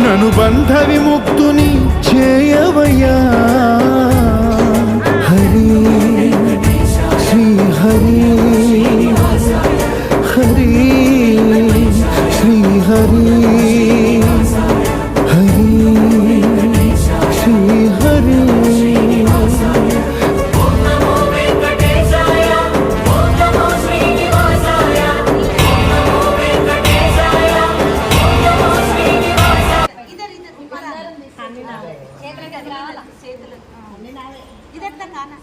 నను బంధ విముక్తుని చేయవయ్యా హరి శ్రీ హరి హరి శ్రీ హరి హరి శ్రీ హరి చేతులు ఇదంతా కానా